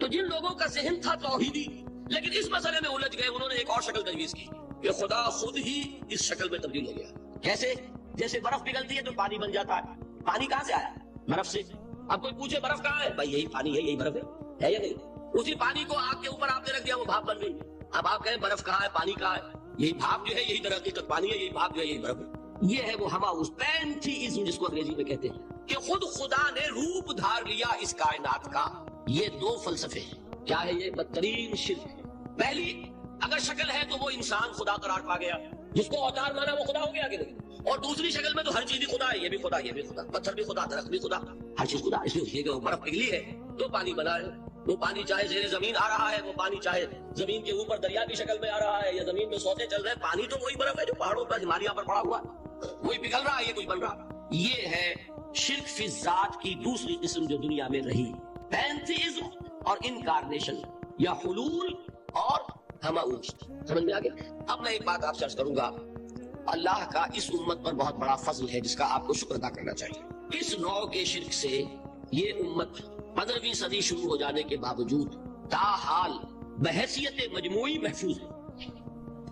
تو جن لوگوں کا ذہن تھا توحیدی لیکن اس مسئلے میں الجھ گئے، انہوں نے ایک اور شکل تجویز کی کہ خدا خود ہی اس شکل میں تبدیل ہو گیا۔ کیسے؟ جیسے برف پگھلتی ہے تو پانی بن جاتا ہے۔ پانی کہاں سے آیا؟ برف سے۔ اب کوئی پوچھے برف کہاں ہے؟ بھائی یہی پانی ہے، یہی برف ہے یا نہیں؟ اسی پانی کو آگ کے اوپر آپ نے رکھ دیا، وہ بھاپ بن گئی۔ اب آپ کہیں برف کہاں ہے، پانی کہاں ہے؟ یہی بھاپ جو ہے یہی در حقیقت پانی ہے، یہی بھاپ جو ہے یہی برف ہے۔ یہ ہے وہ ہماؤس پینتھیزم جس کو انگریزی میں کہتے ہیں، کہ خود خدا نے روپ دھار لیا اس کائنات کا۔ یہ دو فلسفے ہیں۔ کیا ہے یہ؟ بدترین شرک ہے۔ پہلی اگر شکل ہے تو وہ انسان خدا قرار پا گیا، جس کو اوتار مانا وہ خدا ہو گیا کہ نہیں؟ اور دوسری شکل میں تو ہر چیز ہی خدا ہے، یہ بھی خدا، یہ بھی خدا، پتھر بھی خدا، درخت بھی خدا، ہر چیز خدا۔ اس لیے کہ وہ برف پگھلی ہے تو پانی بنا ہے۔ وہ پانی چاہے زیر زمین آ رہا ہے، وہ پانی چاہے زمین کے اوپر دریا کی شکل میں آ رہا ہے یا زمین میں سوتے چل رہے ہیں، پانی تو وہی برف ہے جو پہاڑوں پر ہمالیہ پر پڑا ہوا ہے، وہی پگھل رہا ہے، یہ کچھ بن رہا۔ یہ ہے شرک فی الذات کی دوسری قسم جو دنیا میں رہی، پینتھیزم اور انکارنیشن، یا حلول اور ہماؤس۔ سمجھ میں آ گیا؟ اب میں ایک بات آپ سے عرض کروں گا، اللہ کا اس امت پر بہت بڑا فضل ہے جس کا آپ کو شکر ادا کرنا چاہیے۔ اس نوع کے شرک سے یہ امت 15ویں صدی شروع ہو جانے کے باوجود تاحال بحیثیت مجموعی محفوظ ہے۔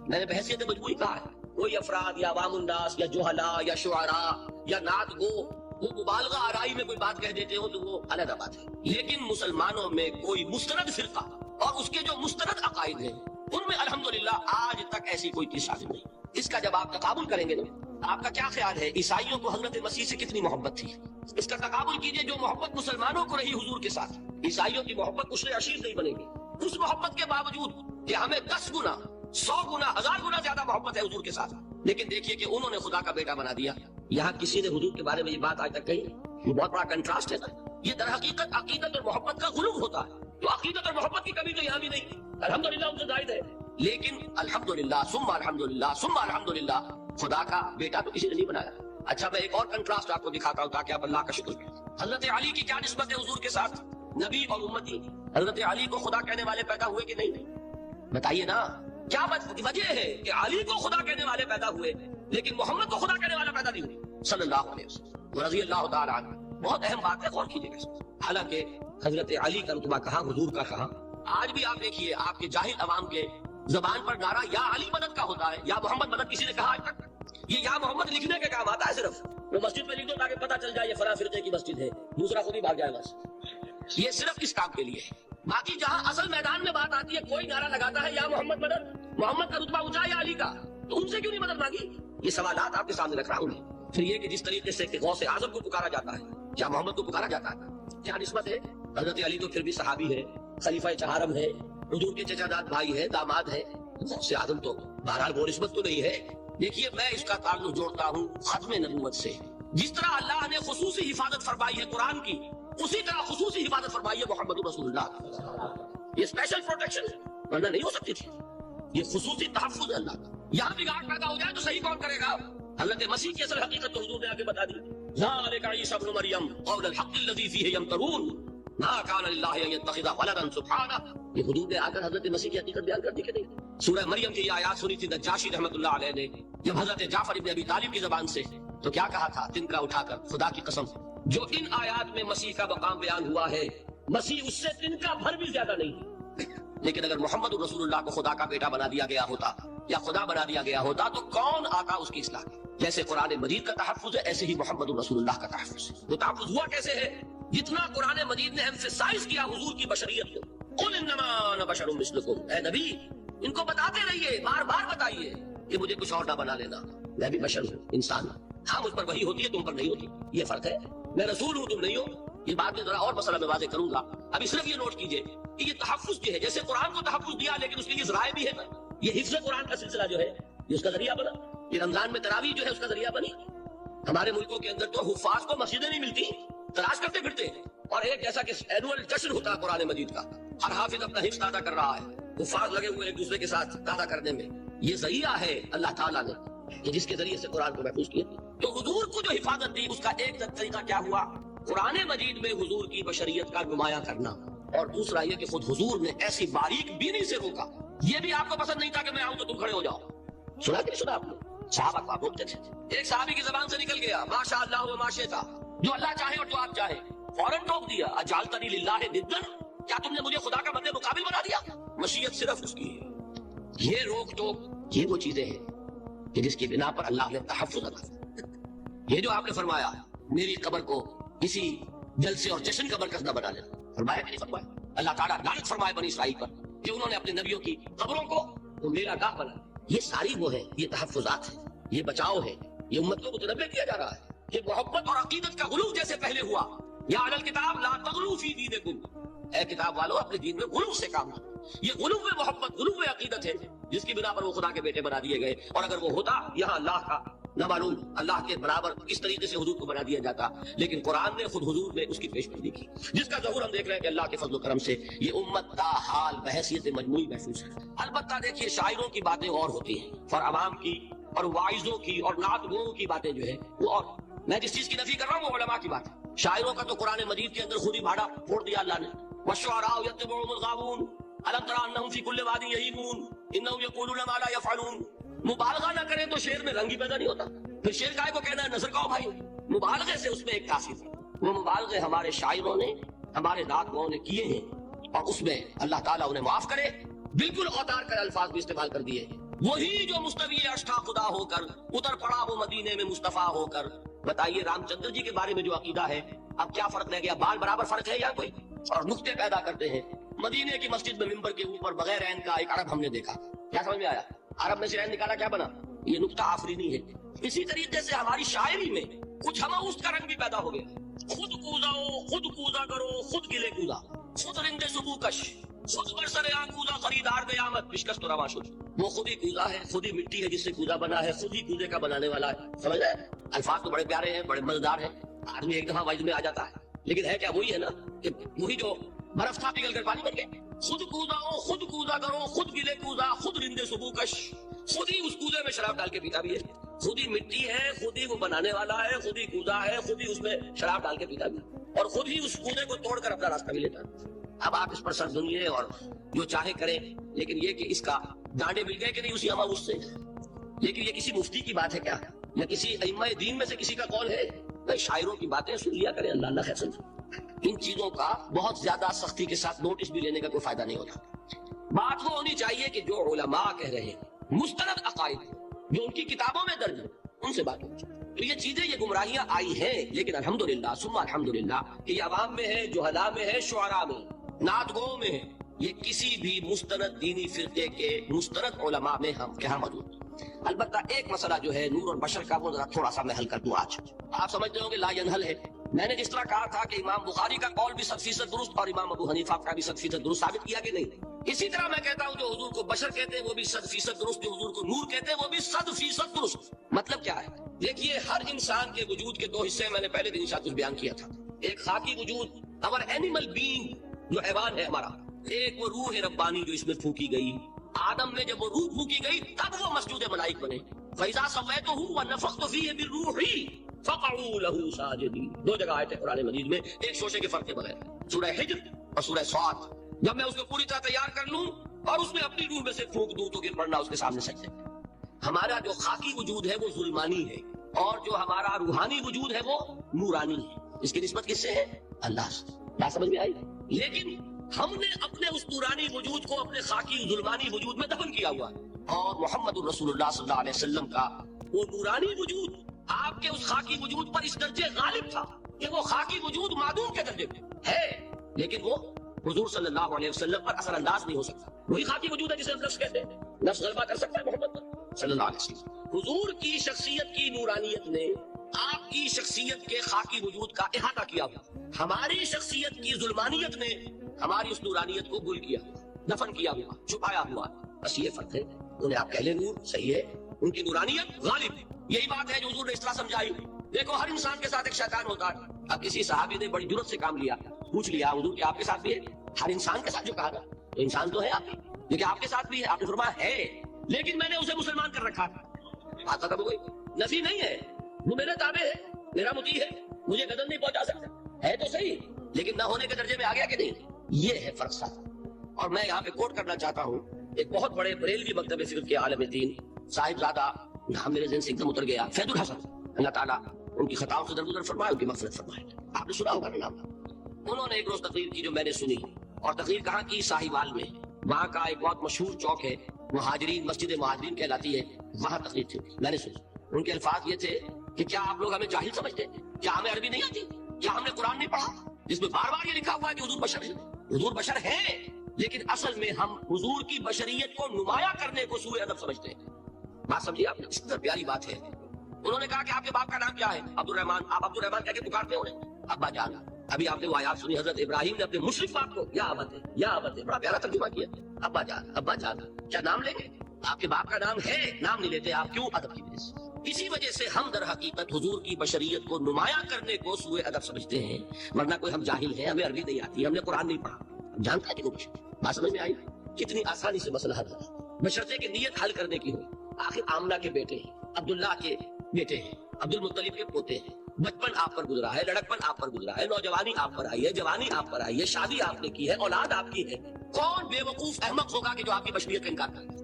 میں نے بحیثیت مجموعی کہا ہے، کوئی افراد یا عوام الناس یا جہلا یا شعراء یا نعت گو وہ مبالغہ آرائی میں کوئی بات کہہ دیتے ہو تو وہ علیحدہ بات ہے، لیکن مسلمانوں میں کوئی مستند فرقہ اور اس کے جو مستند عقائد ہیں ان میں الحمدللہ آج تک ایسی کوئی چیز ثابت نہیں۔ اس کا جب آپ تقابل کریں گے نا، آپ کا کیا خیال ہے عیسائیوں کو حضرت مسیح سے کتنی محبت تھی؟ اس کا تقابل کیجئے، جو محبت مسلمانوں کو رہی حضور کے ساتھ، عیسائیوں کی محبت عشر عشیر نہیں بنے گی۔ اس محبت کے باوجود کہ ہمیں 10 گنا 100 گنا 1000 گنا زیادہ محبت ہے حضور کے ساتھ، لیکن دیکھیے کہ انہوں نے خدا کا بیٹا بنا دیا۔ یہاں کسی نے حضور کے بارے میں یہ بات آج تک کہی؟ یہ بہت بڑا کنٹراسٹ ہے نا۔ یہ در حقیقت عقیدت اور محبت کا غلو ہوتا ہے، تو عقیدت اور محبت کی کمی تو یہاں بھی نہیں، الحمدللہ ان سے زائد ہے، لیکن الحمدللہ ثم الحمدللہ ثم الحمدللہ خدا کا بیٹا تو کسی نے نہیں بنایا۔ اچھا میں ایک اور کنٹراسٹ آپ کو دکھاتا ہوں تاکہ آپ اللہ کا شکر کریں۔ حضرت علی کی کیا نسبت ہے حضور کے ساتھ؟ نبی اور امتی۔ حضرت علی کو خدا کہنے والے پیدا ہوئے کہ نہیں؟ بتائیے نا، کیا وجہ ہے کہ علی کو خدا کہنے والے پیدا ہوئے لیکن محمد کو خدا کہنے والا پیدا نہیں ہوئے صلی اللہ علیہ وسلم رضی اللہ تعالیٰ عنہ؟ بہت اہم بات ہے، غور کیجیے گا۔ حالانکہ حضرت علی کا رتبہ کہاں، حضور کا کہاں؟ آج بھی آپ دیکھیے آپ کے جاہل عوام کے زبان پر نعرہ یا علی مدد کا ہوتا ہے یا محمد مدد، کسی نے کہا آج تک؟ یہ یا محمد لکھنے کے کام آتا ہے، صرف وہ مسجد میں لکھ دو تاکہ پتہ چل جائے یہ فلاں فرقے کی مسجد ہے، دوسرا خود ہی بھاگ جائے بس۔ یہ صرف اس کام کے لیے ہے۔ باقی جہاں اصل میدان میں بات آتی ہے، کوئی نعرہ لگاتا ہے یا محمد مدد، محمد کا رتبہ اونچا یا علی کا، تو ان سے کیوں نہیں مدد مانگی؟ یہ سوالات آپ کے سامنے رکھ رہا ہوں۔ پھر یہ کہ جس طریقے سے کہ غوث اعظم کو پکارا جاتا ہے یا محمد کو پکارا جاتا ہے، کیا نسبت ہے؟ حضرت علی تو پھر بھی صحابی ہے، خلیفہ چہارم ہے، حضور کے چچا داد بھائی ہے، داماد ہے۔ غوث اعظم تو بہرحال وہ نسبت تو نہیں ہے۔ دیکھیے میں اس کا تعلق جوڑتا ہوں ختم نبوت سے۔ جس طرح اللہ نے خصوصی حفاظت فرمائی ہے قرآن کی، اسی طرح خصوصی حفاظت فرمائی ہے محمد رسول اللہ۔ یہ اسپیشل پروٹیکشن ہے، ورنہ نہیں ہو سکتی تھی۔ یہ خصوصی تحفظ ہے اللہ کا۔ یہاں بگاڑ پیدا ہو جائے تو صحیح کون کرے گا؟ حضرت مسیح کی اصل حقیقت تو حضور نے آگے بتا دی، ذالک عیسی ابن مریم قول الحق الذی فیہ یمترون ما کان للہ ان یتخذ ولدا سبحانہ۔ یہ حضور نے آ کر حضرت مسیح کی حقیقت بیان کر دی کہ نہیں؟ سورہ مریم کی یہ آیات سنی تھی نجاشی رحمۃ اللہ علیہ نے جب حضرت جعفر ابن ابی طالب کی زبان سے، تو کیا کہا تھا تنکرا اٹھا کر، خدا کی قسم جو ان آیات میں مسیح کا مقام بیان ہوا ہے، مسیح اس سے تنکا بھر بھی زیادہ نہیں۔ لیکن اگر محمد رسول اللہ کو خدا کا بیٹا بنا دیا گیا ہوتا یا خدا بنا دیا گیا ہوتا تو کون آتا اس کی اصلاح کی؟ جیسے قرآن مجید کا تحفظ ہے ایسے ہی محمد رسول اللہ کا تحفظ ہے۔ وہ تحفظ ہوا کیسے ہے؟ جتنا قرآن مجید نے ایمفیسائز کیا حضور کی بشریت کو، قل انما انا بشر مثلکم، اے نبی ان کو بتاتے رہیے، بار بار بتائیے کہ مجھے کچھ اور نہ بنا لینا، میں بھی بشر ہوں، انسان ہوں۔ ہاں مجھ پر وحی ہوتی ہے، تم پر نہیں ہوتی، یہ فرق ہے۔ میں رسول ہوں، تم نہیں ہو۔ یہ بات میں ذرا اور مسئلہ میں واضح کروں گا، ابھی صرف یہ نوٹ کیجئے کہ یہ تحفظ جو ہے، جیسے قرآن کو تحفظ دیا لیکن اس کے لیے ذرائع بھی ہے نا۔ یہ حفظ قرآن کا سلسلہ جو ہے یہ اس کا ذریعہ بنا، یہ رمضان میں تراویح جو ہے اس کا ذریعہ بنی۔ ہمارے ملکوں کے اندر تو حفاظ کو مسجدیں نہیں ملتی، تلاش کرتے پھرتے ہیں، اور ایک جیسا کہ اینول جشن ہوتا ہے قرآن مجید کا، ہر حافظ اپنا حفظ تازہ کر رہا ہے، حفاظ لگے ہوئے ایک دوسرے کے ساتھ تازہ کرنے میں۔ یہ ذریعہ ہے اللہ تعالیٰ نے کہ جس کے ذریعے سے قرآن کو محفوظ کیا۔ تو حضور کو جو حفاظت دی اس کا ایک طریقہ کیا ہوا؟ قرآن مجید میں حضور کی بشریت کا نمایاں کرنا، اور دوسرا یہ کہ خود حضور نے ایسی باریک بینی سے روکا۔ یہ بھی آپ کو پسند نہیں تھا کہ میں آؤں تو تم کھڑے ہو جاؤ، سنا کہ نہیں سنا آپ نے؟ صحابہ کو آپ روکتے تھے۔ ایک صحابی کی زبان سے نکل گیا ماشاء اللہ و ما شئت، جو اللہ چاہے اور جو آپ چاہے، فوراً ٹوک دیا اجعلتنی للہ ندا، کیا تم نے مجھے خدا کا بندے مقابل بنا دیا؟ مشیت صرف اس کی ہے. یہ روک ٹوک یہ وہ چیزیں ہیں کہ جس کی بنا پر اللہ نے تحفظ عطا کیا. یہ جو آپ نے فرمایا میری قبر کو کسی جلسے اور جشن کا مرکز نہ بنا لینا، فرمایا کہ نہیں فرمایا؟ اللہ تعالیٰ لعنت فرمائے بنی اسرائیل پر کہ انہوں نے اپنے نبیوں کی قبروں کو وہ میرا گاہ بنا. یہ ساری وہ ہے، یہ تحفظات ہے، یہ بچاؤ ہے، یہ امت کو متنبع کیا جا رہا ہے. یہ محبت اور عقیدت کا غلو جیسے پہلے ہوا، یا اہل الکتاب لا تغلوا فی دینکم، اے کتاب والو اپنے دین میں غلو سے کام لو. یہ غلو محبت، غلو عقیدت ہے جس کی بنا پر وہ خدا کے بیٹے بنا دیے گئے. اور اگر وہ ہوتا یہاں اللہ کا نہ معلوم اللہ کے برابر اس طریقے سے حضور کو بنا دیا جاتا، لیکن قرآن نے خود حضور میں اس کی پیش قدمی کی، جس کا ظہور ہم دیکھ رہے ہیں کہ اللہ کے فضل و کرم سے یہ امت تا حال بحیثیت مجموعی محفوظ ہے. البتہ دیکھیے شاعروں کی باتیں اور ہوتی ہیں اور عوام کی اور واعظوں کی اور نعت گوؤں کی باتیں جو ہے وہ اور. میں جس چیز کی نفی کر رہا ہوں وہ علماء کی بات ہے. شاعروں کا تو قرآن مجید کے اندر خود ہی بھاڑا پھوڑ دیا اللہ نے. والشعراء يتبعهم الغاوون الم تر انهم في كل واد يهيمون انهم يقولون ما لا يفعلون. مبالغہ نہ کریں تو شعر میں رنگ ہی پیدا نہیں ہوتا. پھر شعر کائے کو کہنا ہے نظر کاؤ بھائی. مبالغے سے اس میں ایک تاثیر ہے. وہ مبالغے ہمارے شاعروں نے ہمارے نعت گواؤں نے کیے ہیں اور اس میں اللہ تعالیٰ انہیں معاف کرے بالکل اوتار کر الفاظ بھی استعمال کر دیے. وہی جو مستوی اشٹھا خدا ہو کر اتر پڑا وہ مدینے میں مصطفیٰ ہو کر. بتائیے رام چندر جی کے بارے میں جو عقیدہ ہے اب کیا فرق رہ گیا؟ بال برابر فرق ہے یا کوئی؟ اور نقطے پیدا کرتے ہیں. مدینے کی مسجد میں ممبر کے اوپر بغیر عین کا ایک عرب ہم نے دیکھا. کیا سمجھ میں آیا؟ عرب میں سے عین نکالا کیا بنا؟ یہ نقطہ آفرینی ہے. اسی طریقے سے ہماری شاعری میں کچھ ہماؤست کا رنگ بھی پیدا ہو گیا. خود کوزاؤ خود کوزا کرو خود گلے کوزا خود رند صبح کش خود برسر کوزا خریدار قیامت پیشکش تو روا شد. وہ خود ہی کوزا ہے، خود ہی مٹی ہے جس سے کوزا بنا ہے، خود ہی کوزے کا بنانے والا ہے. سمجھ رہے؟ الفاظ تو بڑے پیارے ہیں، بڑے مزیدار ہیں، آدمی ایک دفعہ وجد میں آ جاتا ہے، لیکن ہے کیا وہی ہے نا کہ وہی جو برف تھا پگھل کر پانی بن گئے. خود کوزاؤ خود کوزا کرو خود گلے کوزا خود رند صبح کش. خود ہی اس کوزے میں شراب ڈال کے پیتا بھی ہے، خود ہی مٹی ہے، خود ہی وہ بنانے والا ہے، خود ہی کوزا ہے، خود ہی اس میں شراب ڈال کے پیتا بھی اور خود ہی اس کوزے کو توڑ کر اپنا راستہ بھی لیتا. اب آپ اس پر سر دھنیے اور جو چاہے کریں، لیکن یہ کہ اس کا ڈانڈے مل گئے کہ نہیں اسی ہما اس سے. لیکن یہ کسی مفتی کی بات ہے کیا یا کسی ائمہ دین میں سے کسی کا قول ہے؟ نہیں، شاعروں کی باتیں سن لیا کریں. اللہ خیر سمجھ. ان چیزوں کا بہت زیادہ سختی کے ساتھ نوٹس بھی لینے کا کوئی فائدہ نہیں ہوتا. بات وہ ہونی چاہیے کہ جو علماء کہہ رہے ہیں مستند عقائد جو ان کی کتابوں میں درج ہے ان سے بات ہونی چاہیے. تو یہ چیزیں یہ گمراہیاں آئی ہیں، لیکن الحمدللہ ثم الحمدللہ کہ یہ عوام میں ہے، جہلاء میں ہے، شعراء میں، نعت گو میں ہے. یہ کسی بھی مستند دینی فرقے کے مستند علماء میں ہم کہاں موجود. البتہ ایک مسئلہ جو ہے نور اور بشر کا وہ ذرا تھوڑا سا میں حل کر دوں. آج آپ سمجھتے ہوں گے لا ینحل ہے. میں نے جس طرح کہا تھا کہ امام بخاری کا قول بھی 100% درست اور امام ابو حنیفہ کا بھی 100% درست ثابت کیا کہ نہیں، اسی طرح میں کہتا ہوں جو حضور کو بشر کہتے ہیں وہ بھی 100% درست، جو حضور کو نور کہتے ہیں وہ بھی 100% درست. مطلب کیا ہے؟ دیکھیے ہر انسان کے وجود کے دو حصے میں نے پہلے دن شاید کچھ بیان کیا تھا. ایک خاکی وجود اور اینیمل بینگ جو حیوان ہے ہمارا، ایک وہ روح ربانی جو اس میں پھونکی گئی. آدم میں جب وہ روح پھونکی گئی تب وہ مسجود ملائک بنے. فَإِذَا سَوَّيْتُهُ وَنَفَخْتُ فِيهِ مِن رُوحِي فَقَعُوا لَهُ سَاجِدِينَ. دو جگہ آئے تھے قرآن مجید میں ایک شوشے کے فرق کے بغیر، سورہ حجر اور سورہ صاد. جب میں اس کو پوری طرح تیار کر لوں اور اس میں اپنی روح میں سے پھونک دوں تو گر پڑنا اس کے سامنے سجدے. ہمارا جو خاکی وجود ہے وہ ظلمانی ہے اور جو ہمارا روحانی وجود ہے وہ نورانی ہے. اس کی نسبت کس سے ہے؟ اللہ سے. بات سمجھ میں آئی؟ لیکن ہم نے اپنے اس نورانی وجود کو اپنے خاکی ظلمانی وجود میں دفن کیا ہوا، اور محمد الرسول اللہ صلی اللہ علیہ وسلم کا وہ نورانی وجود آپ کے اس خاکی وجود پر اس درجے غالب تھا کہ وہ خاکی وجود معدوم کے درجے میں ہے، لیکن وہ حضور صلی اللہ علیہ وسلم پر اثر انداز نہیں ہو سکتا. وہی خاکی وجود ہے جسے ہم نفس کہتے ہیں. نفس غلبہ کر سکتا ہے محمد پر صلی اللہ علیہ وسلم. حضور کی شخصیت کی نورانیت نے آپ کی شخصیت کے خاکی وجود کا احاطہ کیا ہوا. ہماری شخصیت کی ظلمانیت نے ہماری اس نورانیت کو گل کیا ہوا، دفن کیا ہوا، چھپایا ہوا. بس یہ فرق ہے. انہیں آپ کہہ لیں نور، صحیح ہے، ان کی نورانیت غالب. یہی بات ہے جو حضور نے اس طرح سمجھائی. دیکھو ہر انسان کے ساتھ ایک شیطان ہوتا ہے. اب کسی صحابی نے بڑی جرت سے کام لیا، پوچھ لیا حضور کہ آپ کے ساتھ بھی ہے؟ ہر انسان کے ساتھ جو کہا تھا تو انسان تو ہے آپ کی، لیکن آپ کے ساتھ بھی ہے. آپ نے فرمایا ہے، لیکن میں نے اسے مسلمان کر رکھا تھا. بات ختم ہو گئی. نفی نہیں ہے، وہ میرے تابع ہے، میرا مطیع ہے، مجھے گدن نہیں پہنچا سکتا. ہے تو صحیح، لیکن نہ ہونے کے درجے میں آ گیا کہ نہیں. یہ ہے فرق صاحب. اور میں یہاں پہ کوٹ کرنا چاہتا ہوں ایک بہت بڑے بریلوی مکتب فکر کے عالم دین صاحب زادہ، نام میرے ذہن سے ایک دم اتر گیا، فیض الحسن. اللہ تعالیٰ ان کی خطاؤں سے درگزر فرمائے، ان کی مغفرت فرمائے. آپ نے سنا ہوگا نام. انہوں نے ایک روز تقریر کی جو میں نے سنی اور تقریر کہاں کی؟ ساہیوال میں. وہاں کا ایک بہت مشہور چوک ہے مہاجرین، مسجد مہاجرین کہلاتی ہے، وہاں تقریر تھی. میں نے سنی. ان کے الفاظ یہ تھے کہ کیا آپ لوگ ہمیں جاہل سمجھتے ہیں؟ کیا ہمیں عربی نہیں آتی؟ کیا ہم نے قرآن نہیں پڑھا جس میں بار بار یہ لکھا ہوا ہے کہ حضور بشر ہے؟ حضور بشر ہے، لیکن اصل میں ہم حضور کی بشریت کو نمایاں کرنے کو سوء ادب سمجھتے ہیں. بات سمجھیے آپ نے، اس طرح پیاری بات ہے. انہوں نے کہا کہ آپ کے باپ کا نام کیا ہے؟ عبد الرحمان. آپ عبد الرحمان کہہ کے پکارتے ہو ابا جان. ابھی آپ نے وہ آیات سنی، حضرت ابراہیم نے اپنے مشرک باپ کو یا ابت ہے یا ابت ہے، بڑا پیارا ترجمہ کیا. ابا جان، ابا جان. کیا نام لیں گے؟ آپ کے باپ کا نام ہے، نام نہیں لیتے آپ. کیوں؟ ادب کی وجہ سے. اسی وجہ سے ہم در حقیقت حضور کی بشریت کو نمایاں کرنے کو سوء ادب سمجھتے ہیں، ورنہ کوئی ہم جاہل ہیں، ہمیں عربی نہیں آتی، ہم نے قرآن نہیں پڑھا. ہم جانتا ہے کہ وہ بشر. بات سمجھ میں آئی؟ کتنی آسانی سے مسئلہ حل ہے، بشرطے کہ نیت حل کرنے کی ہو. آخر آمنہ کے بیٹے ہیں، عبداللہ کے بیٹے ہیں، عبد المطلب کے پوتے ہیں. بچپن آپ پر گزرا ہے، لڑکپن آپ پر گزرا ہے، نوجوانی آپ پر آئی ہے، جوانی آپ پر آئی ہے، شادی آپ نے کی ہے، اولاد آپ کی ہے. کون بے وقوف احمق ہوگا کہ جو آپ کی بشریت کا انکار کرے؟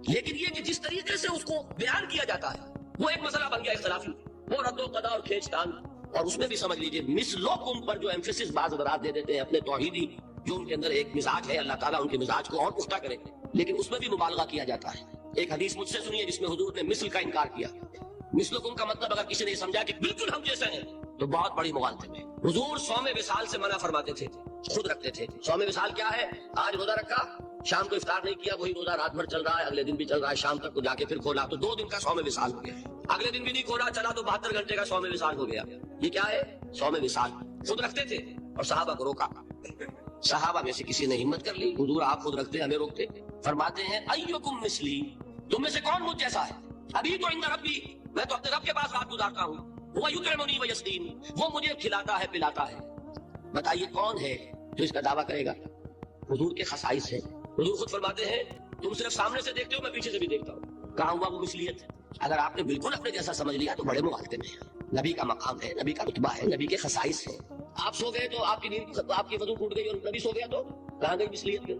لیکن یہ کہ جس طریقے سے اس کو بیان کیا جاتا ہے وہ ایک مسئلہ بن گیا اختلافی، وہ رد و قضا اور کھینچ تان. اور اس میں بھی سمجھ لیجئے مثلکم پر جو ایمفیسس بعض حضرات دے دیتے ہیں اپنے توحیدی، جو ان کے اندر ایک مزاج ہے، اللہ تعالیٰ ان کے مزاج کو اور پختہ کرے، لیکن اس میں بھی مبالغہ کیا جاتا ہے. ایک حدیث مجھ سے سنیے جس میں حضور نے مثل کا انکار کیا. مثلکم کا مطلب اگر کسی نے سمجھا کہ بالکل ہم جیسے ہیں تو بہت بڑی مغالطے میں. حضور صوم وصال سے منع فرماتے تھے، خود رکھتے تھے. صوم وصال کیا ہے؟ آج روزہ رکھا، شام کو افطار نہیں کیا، وہی روزہ رات بھر چل رہا ہے، اگلے دن بھی چل رہا ہے، شام تک کو جا کے پھر کھولا تو 2 دن کا صوم وصال ہو گیا. اگلے دن بھی نہیں کھولا، چلا تو 72 گھنٹے کا صوم وصال ہو گیا. یہ کیا ہے؟ صوم وصال. خود رکھتے تھے اور صحابہ کو روکا. صحابہ میں سے کسی نے ہمت کر لی، حضور آپ خود رکھتے ہمیں روکتے. فرماتے ہیں ایکم مثلی، تم میں سے کون مجھ جیسا ہے؟ ابھی تو عند ربی، میں تو اپنے رب کے پاس رات گزارتا ہوں. وہ یطعمنی ویسقین، وہ مجھے کھلاتا ہے پلاتا ہے. بتائیے کون ہے جو اس کا دعویٰ کرے گا؟ حضور کے خصائص ہیں. حضور خود فرماتے ہیں تم صرف سامنے سے دیکھتے ہو، میں پیچھے سے بھی دیکھتا ہوں. کہاں ہوا وہ مثلیت؟ اگر آپ نے بالکل اپنے جیسا سمجھ لیا تو بڑے مغالطے میں ہیں. نبی کا مقام ہے، نبی کا رتبہ ہے، نبی کے خصائص ہیں. آپ سو گئے تو آپ کی نیند، آپ کی وضو ٹوٹ گئی اور نبی سو گیا تو کہاں گئی مثلیت کی؟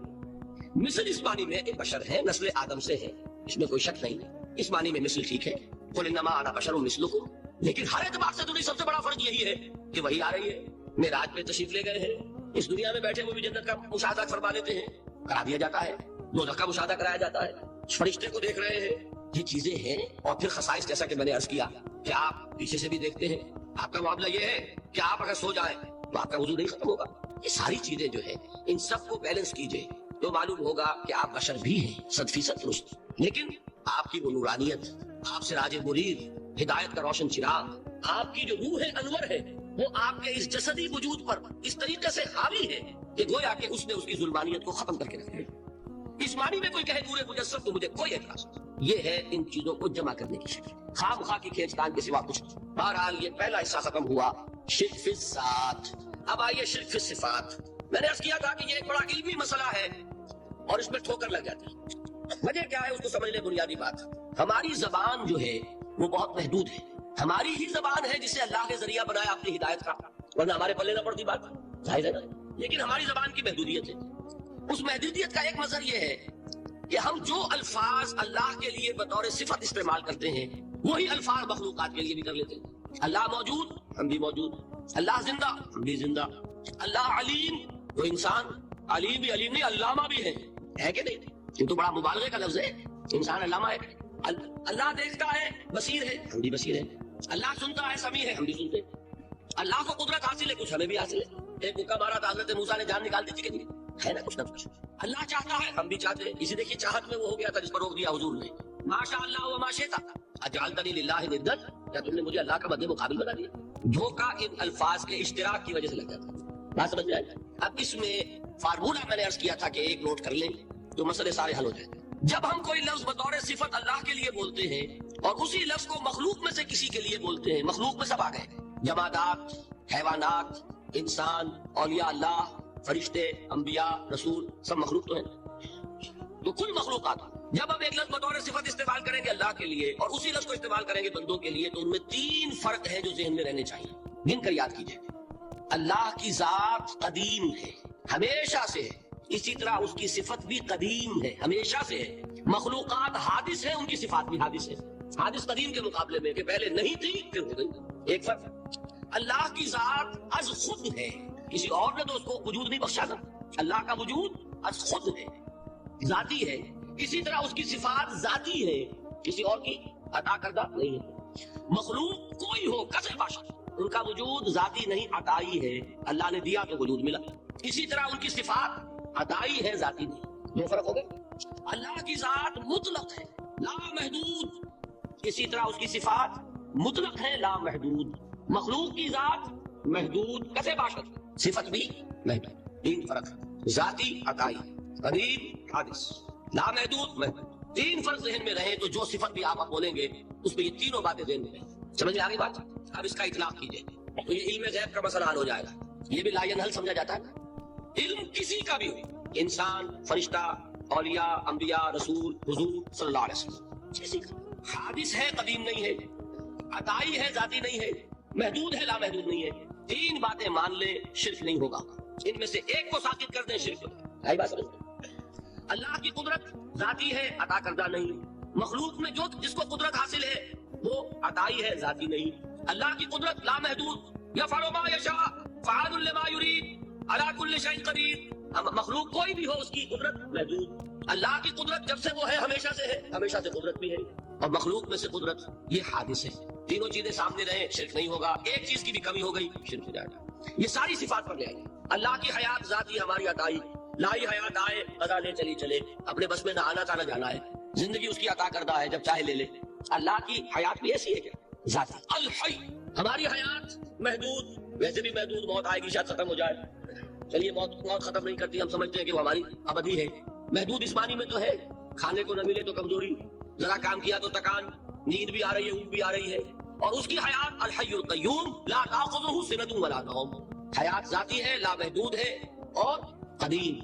مثل اس معنی میں کہ بشر ہے، نسل آدم سے ہے، اس میں کوئی شک نہیں. اس معنی میں مثل ٹھیک ہے، قل انما انا بشر مثلکم. لیکن ہر اعتبار سے تو نہیں، سب سے بڑا فرق یہی ہے کہ وہی آ رہی ہے. معراج پہ تشریف لے گئے ہیں، اس دنیا میں بیٹھے وہ بھی جنت کا مشاہدہ فرما لیتے ہیں، کرا دیا جاتا ہے. دوزخ کا مشاہدہ کرایا جاتا ہے، فرشتے کو دیکھ رہے ہیں. یہ چیزیں ہیں. اور پھر خصائص جیسا کہ میں نے عرض کیا کہ آپ پیچھے سے بھی دیکھتے ہیں. آپ کا معاملہ یہ ہے کہ آپ اگر سو جائیں تو آپ کا وضو نہیں ختم ہوگا. یہ ساری چیزیں جو ہے ان سب کو بیلنس کیجئے تو معلوم ہوگا کہ آپ بشر بھی ہیں 100% درست. لیکن آپ کی وہ نورانیت، آپ سے راج مرید، ہدایت کا روشن چراغ، آپ کی جو روح انور ہے، وہ آپ کے اس جسدی وجود پر اس طریقے سے حاوی ہے کہ گویا کہ اس نے اس کی ظلمانیت کو ختم کر کے رکھ دیا. اس معنی میں کوئی کہے نور مجسم تو مجھے کوئی اعتراض نہیں. یہ ہے ان چیزوں کو جمع کرنے کی شکل، خواہ مخواہ کی کھینچ تان کے سوا کچھ نہیں. بہرحال یہ پہلا حصہ ختم ہوا، شرک فی الذات. اب آئیے شرک فی الصفات. میں نے عرض کیا تھا کہ یہ ایک بڑا علمی مسئلہ ہے اور اس میں ٹھوکر لگ جاتی ہے. وجہ کیا ہے اس کو سمجھ لیں. بنیادی بات، ہماری زبان جو ہے وہ بہت محدود ہے. ہماری ہی زبان ہے جسے اللہ نے ذریعہ بنایا اپنی ہدایت کا، ورنہ ہمارے پلے نہ پڑتی بات، ظاہر ہے نا. لیکن ہماری زبان کی محدودیت ہے. اس محدودیت کا ایک مظہر یہ ہے کہ ہم جو الفاظ اللہ کے لیے بطور صفت استعمال کرتے ہیں وہی الفاظ مخلوقات کے لیے بھی کر لیتے ہیں. اللہ موجود، ہم بھی موجود. اللہ زندہ، ہم بھی زندہ. اللہ علیم، وہ انسان علیم بھی علیم نہیں، علامہ بھی ہے کہ نہیں؟ یہ تو بڑا مبالغے کا لفظ ہے. انسان علامہ ہے. اللہ دیکھتا ہے، بصیر ہے، ہم بھی بصیر ہیں. اللہ سنتا ہے، سمیع ہے، ہم بھی سنتے ہیں. اللہ کو قدرت حاصل ہے، کچھ ہمیں بھی حاصل ہے. ایک مکہ مارا تھا حضرت موسیٰ نے، جان نکال دی تھی کہ نہیں؟ ہے نا کچھ نہ کچھ. اللہ چاہتا ہے، ہم بھی چاہتے ہیں. اسی دیکھیے چاہت میں وہ ہو گیا تھا جس پر روک دیا حضور نے. ماشاء اللہ و ما شئت اجعلتنی للہ ندا، کیا تم نے مجھے اللہ کا مد مقابل بنا دیا؟ دھوکہ ان الفاظ کے اشتراک کی وجہ سے لگ جاتا ہے. بات سمجھ میں آئی؟ اب اس میں فارمولہ میں نے عرض کیا تھا کہ ایک نوٹ کر لیں تو مسئلے سارے حل ہو جائیں. جب ہم کوئی لفظ بطور صفت اللہ کے لیے بولتے ہیں اور اسی لفظ کو مخلوق میں سے کسی کے لیے بولتے ہیں، مخلوق میں سب آ گئے، جمادات، حیوانات، انسان، اولیاء اللہ، فرشتے، انبیاء، رسول، سب مخلوق تو ہیں. تو کل مخلوقات. جب ہم ایک لفظ بطور صفت استعمال کریں گے اللہ کے لیے اور اسی لفظ کو استعمال کریں گے بندوں کے لیے تو ان میں 3 فرق ہیں جو ذہن میں رہنے چاہیے. گن کر یاد کیجئے. اللہ کی ذات قدیم ہے، ہمیشہ سے ہے. اسی طرح اس کی صفت بھی قدیم ہے، ہمیشہ سے ہے. مخلوقات حادث ہیں، ان کی صفات بھی حادث ہے. حادث قدیم کے مقابلے میں کہ پہلے نہیں تھی پھر ہو گئی. ایک فرق. اللہ کی ذات از خود ہے، کسی اور نے تو اس کو وجود نہیں بخشا نا. اللہ کا وجود از خود ہے، ذاتی ہے، اسی طرح اس کی صفات ذاتی ہے، کسی اور کی عطا کردہ نہیں ہے۔ مخلوق کوئی ہو کسے باشد، ان کا وجود ذاتی نہیں عطائی ہے، اللہ نے دیا تو وجود ملا، اسی طرح ان کی صفات عطائی ہے ذاتی نہیں۔ دو فرق ہو گئے۔ اللہ کی ذات مطلق ہے لا محدود، اسی طرح اس کی صفات مطلق ہے لا محدود۔ مخلوق کی ذات محدود کسے باشد، صفت بھی محدود، تین فرق ہے، ذاتی عطائی، قریب حادث، لا محدود محدود۔ تین فرق ذہن میں رہے تو جو صفت بھی آپ بولیں گے اس پہ یہ تینوں باتیں ذہن میں رہیں۔ سمجھ میں آ گئی بات؟ اب اس کا اطلاق کیجئے تو یہ علم غیب کا مسئلہ حل ہو جائے گا۔ یہ بھی لا ینحل سمجھا جاتا ہے نا، علم کسی کا بھی ہو، انسان، فرشتہ، اولیاء، انبیاء، رسول، حضور صلی اللہ علیہ وسلم، کسی کا حادث ہے، قدیم نہیں ہے، عطائی ہے، ذاتی نہیں ہے، محدود ہے، لا محدود نہیں ہے۔ تین باتیں مان لیں شرک نہیں ہوگا، ان میں سے ایک کو ساقط کر دیں شرک ہوگا۔ آئی بات سمجھ؟ اللہ کی قدرت ذاتی ہے، عطا کردہ نہیں۔ مخلوق میں جو جس کو قدرت حاصل ہے وہ عطائی ہے، ذاتی نہیں۔ اللہ کی قدرت لا محدود، یفعل ما یشاء فعال لما یرید علی کل شیء قدیر۔ مخلوق کوئی بھی ہو اس کی قدرت محدود، اللہ کی قدرت جب سے وہ ہے ہمیشہ سے ہے، ہمیشہ سے قدرت بھی ہے، اور مخلوق میں سے قدرت یہ حادث ہے۔ تینوں چیزیں سامنے رہیں شرک نہیں ہوگا، ایک چیز کی بھی کمی ہو گئی شرک ہو جائے گا۔ یہ ساری صفات پر لے آئیں گے۔ اللہ کی حیات ذاتی، ہماری عطائی، لائی حیات آئے قضا لے چلی چلے، اپنے بس میں نہ آنا تھا نہ جانا ہے، زندگی اس کی عطا کردہ ہے، جب چاہے لے لے۔ اللہ کی حیات بھی ایسی ہے کیا؟ ذاتی الحی۔ ہماری حیات محدود، ویسے بھی محدود، موت آئے گی شاید ختم ہو جائے، چلیے موت ختم نہیں کرتی، ہم سمجھتے ہیں کہ وہ ہماری ابدی ہے۔ محدود اس معنی میں تو ہے کھانے کو نہ ملے تو کمزوری، ذرا کام کیا تو تکان، نیند بھی آ رہی ہے، اونگ بھی آ رہی ہے، اور اس کی حیات الحی القیوم لا تاخذہ سنۃ ولا نوم، حیات ذاتی ہے، لا محدود ہے اور قدیم۔